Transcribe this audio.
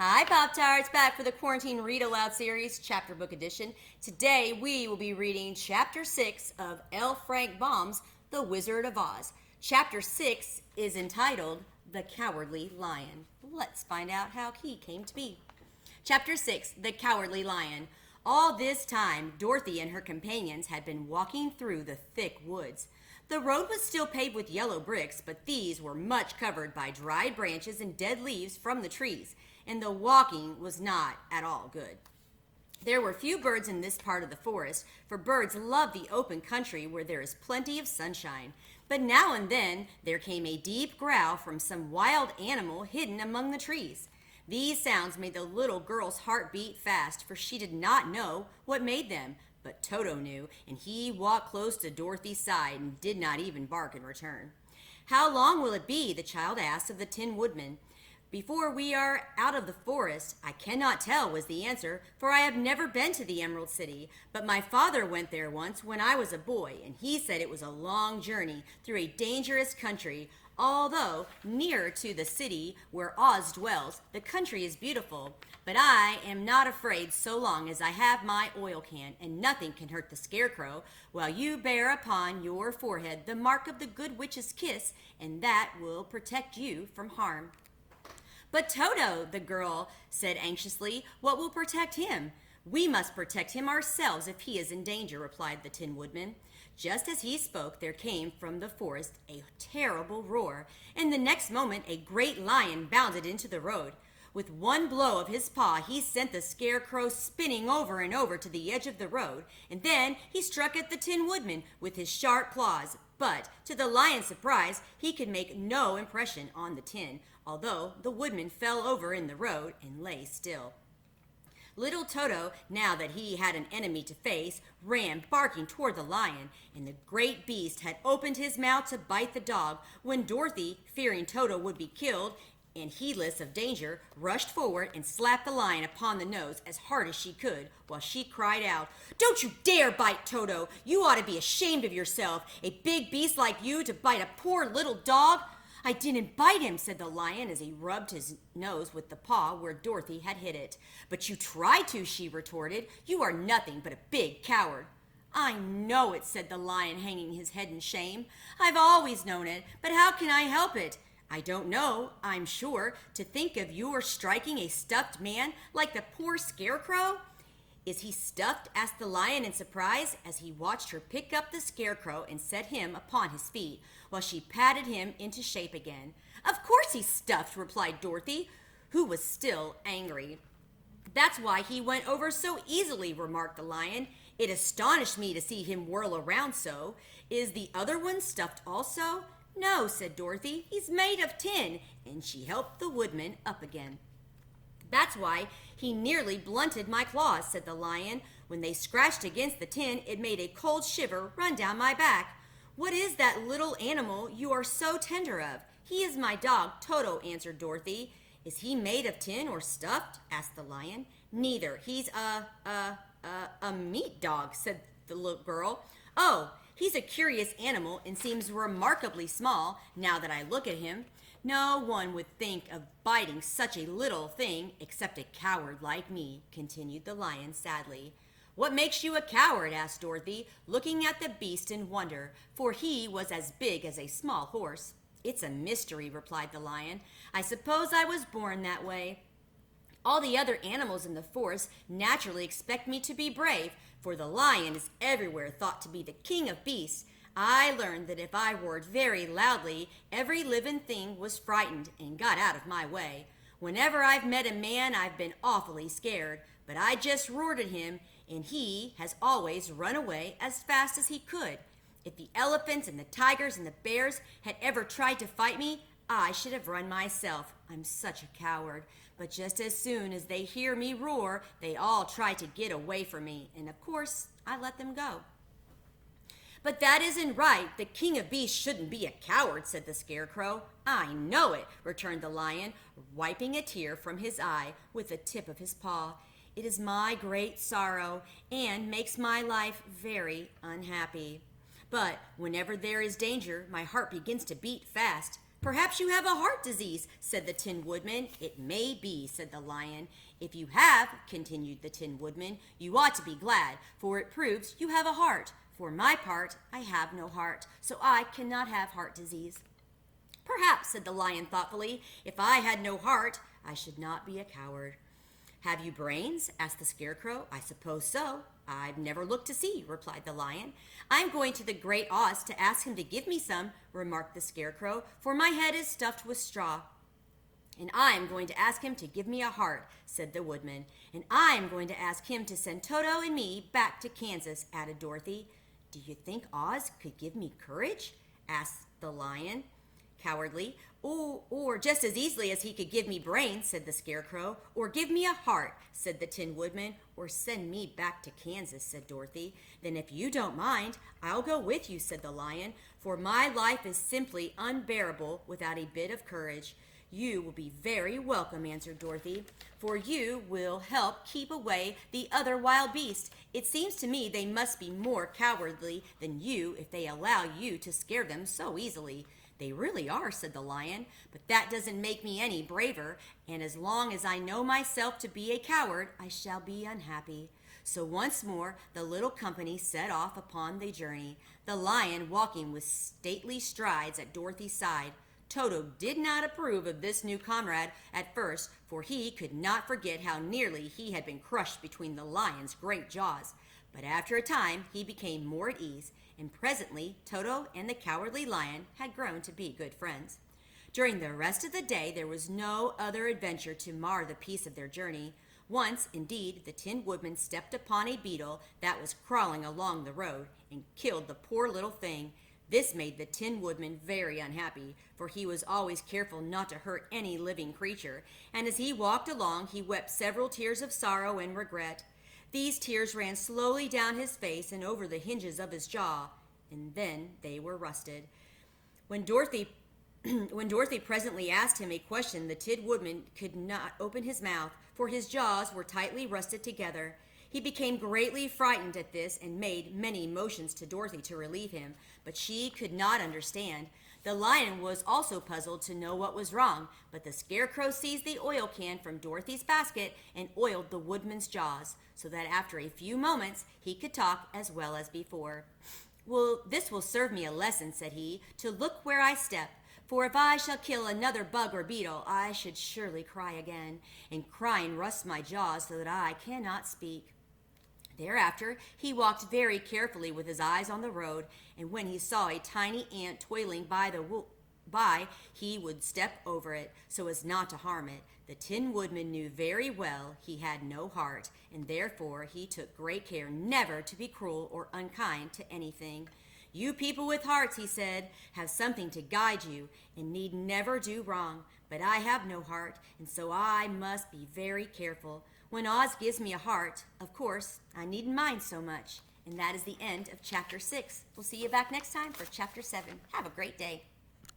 Hi, Pop-Tarts, back for the Quarantine Read Aloud series, chapter book edition. Today we will be reading Chapter 6 of L. Frank Baum's The Wizard of Oz. Chapter 6 is entitled The Cowardly Lion. Let's find out how he came to be. Chapter 6, The Cowardly Lion. All this time, Dorothy and her companions had been walking through the thick woods. The road was still paved with yellow bricks, but these were much covered by dried branches and dead leaves from the trees, and the walking was not at all good. There were few birds in this part of the forest, for birds love the open country where there is plenty of sunshine. But now and then there came a deep growl from some wild animal hidden among the trees. These sounds made the little girl's heart beat fast, for she did not know what made them. But Toto knew, and he walked close to Dorothy's side and did not even bark in return. "How long will it be?" the child asked of the Tin Woodman. "Before we are out of the forest, I cannot tell," was the answer, "for I have never been to the Emerald City. But my father went there once when I was a boy, and he said it was a long journey through a dangerous country. Although nearer to the city where Oz dwells, the country is beautiful. But I am not afraid so long as I have my oil can, and nothing can hurt the Scarecrow, while you bear upon your forehead the mark of the Good Witch's kiss, and that will protect you from harm." "But Toto," the girl said anxiously, "what will protect him?" "We must protect him ourselves if he is in danger," replied the Tin Woodman. Just as he spoke, there came from the forest a terrible roar, and the next moment a great lion bounded into the road. With one blow of his paw, he sent the Scarecrow spinning over and over to the edge of the road, and then he struck at the Tin Woodman with his sharp claws. But, to the lion's surprise, he could make no impression on the tin, although the woodman fell over in the road and lay still. Little Toto, now that he had an enemy to face, ran barking toward the lion, and the great beast had opened his mouth to bite the dog when Dorothy, fearing Toto would be killed, and heedless of danger, rushed forward and slapped the lion upon the nose as hard as she could, while she cried out, "Don't you dare bite Toto! You ought to be ashamed of yourself, a big beast like you to bite a poor little dog!" "I didn't bite him," said the lion as he rubbed his nose with the paw where Dorothy had hit it. "But you tried to," she retorted. "You are nothing but a big coward." "I know it," said the lion, hanging his head in shame. "I've always known it, but how can I help it? I don't know, I'm sure, to think of your striking a stuffed man like the poor Scarecrow." "Is he stuffed?" asked the lion in surprise as he watched her pick up the Scarecrow and set him upon his feet, while she patted him into shape again. "Of course he's stuffed," replied Dorothy, who was still angry. "That's why he went over so easily," remarked the lion. "It astonished me to see him whirl around so. Is the other one stuffed also?" "No," said Dorothy, "he's made of tin," and she helped the woodman up again. "That's why he nearly blunted my claws," said the lion. "When they scratched against the tin, it made a cold shiver run down my back." "What is that little animal you are so tender of?" "He is my dog, Toto," answered Dorothy. "Is he made of tin or stuffed?" asked the lion. "Neither. He's a meat dog," said the little girl. "Oh, he's a curious animal and seems remarkably small, now that I look at him. No one would think of biting such a little thing except a coward like me," continued the lion sadly. "What makes you a coward?" asked Dorothy, looking at the beast in wonder, for he was as big as a small horse. "It's a mystery," replied the lion. "I suppose I was born that way. All the other animals in the forest naturally expect me to be brave, for the lion is everywhere thought to be the king of beasts. I learned that if I roared very loudly, every living thing was frightened and got out of my way. Whenever I've met a man, I've been awfully scared, but I just roared at him, and he has always run away as fast as he could. If the elephants and the tigers and the bears had ever tried to fight me, I should have run myself. I'm such a coward. But just as soon as they hear me roar, they all try to get away from me, and of course, I let them go." "But that isn't right. The king of beasts shouldn't be a coward," said the Scarecrow. "I know it," returned the lion, wiping a tear from his eye with the tip of his paw. "It is my great sorrow, and makes my life very unhappy. But whenever there is danger, my heart begins to beat fast. "Perhaps you have a heart disease," said the Tin Woodman. "It may be," said the Lion. "If you have," continued the Tin Woodman, "you ought to be glad, for it proves you have a heart. For my part, I have no heart, so I cannot have heart disease." "Perhaps," said the Lion thoughtfully, "if I had no heart, I should not be a coward." "Have you brains?" asked the Scarecrow. "I suppose so. I've never looked to see," replied the Lion. "I'm going to the Great Oz to ask him to give me some," remarked the Scarecrow, "for my head is stuffed with straw." "And I'm going to ask him to give me a heart," said the Woodman. "And I'm going to ask him to send Toto and me back to Kansas," added Dorothy. "Do you think Oz could give me courage?" asked the Lion, cowardly. Or just as easily as he could give me brains," said the Scarecrow. "Or give me a heart," said the Tin Woodman. "Or send me back to Kansas," said Dorothy. "Then if you don't mind, I'll go with you," said the Lion, "for my life is simply unbearable without a bit of courage." "You will be very welcome," answered Dorothy, "for you will help keep away the other wild beasts. It seems to me they must be more cowardly than you if they allow you to scare them so easily." "They really are," said the Lion, "but that doesn't make me any braver, and as long as I know myself to be a coward, I shall be unhappy." So once more the little company set off upon the journey, the Lion walking with stately strides at Dorothy's side. Toto did not approve of this new comrade at first, for he could not forget how nearly he had been crushed between the Lion's great jaws. But after a time he became more at ease, and presently Toto and the Cowardly Lion had grown to be good friends. During the rest of the day there was no other adventure to mar the peace of their journey. Once, indeed, the Tin Woodman stepped upon a beetle that was crawling along the road and killed the poor little thing. This made the Tin Woodman very unhappy, for he was always careful not to hurt any living creature, and as he walked along he wept several tears of sorrow and regret. These tears ran slowly down his face and over the hinges of his jaw, and then they were rusted. When Dorothy presently asked him a question, the Tin Woodman could not open his mouth, for his jaws were tightly rusted together. He became greatly frightened at this and made many motions to Dorothy to relieve him, but she could not understand. The Lion was also puzzled to know what was wrong, but the Scarecrow seized the oil can from Dorothy's basket and oiled the Woodman's jaws, so that after a few moments he could talk as well as before. "Well, this will serve me a lesson," said he, "to look where I step. For if I shall kill another bug or beetle, I should surely cry again, and crying rusts my jaws so that I cannot speak." Thereafter he walked very carefully with his eyes on the road, and when he saw a tiny ant toiling by, he would step over it so as not to harm it. The Tin Woodman knew very well he had no heart, and therefore he took great care never to be cruel or unkind to anything. "You people with hearts," he said, "have something to guide you, and need never do wrong. But I have no heart, and so I must be very careful. When Oz gives me a heart, of course, I needn't mind so much." And that is the end of Chapter 6. We'll see you back next time for Chapter 7. Have a great day.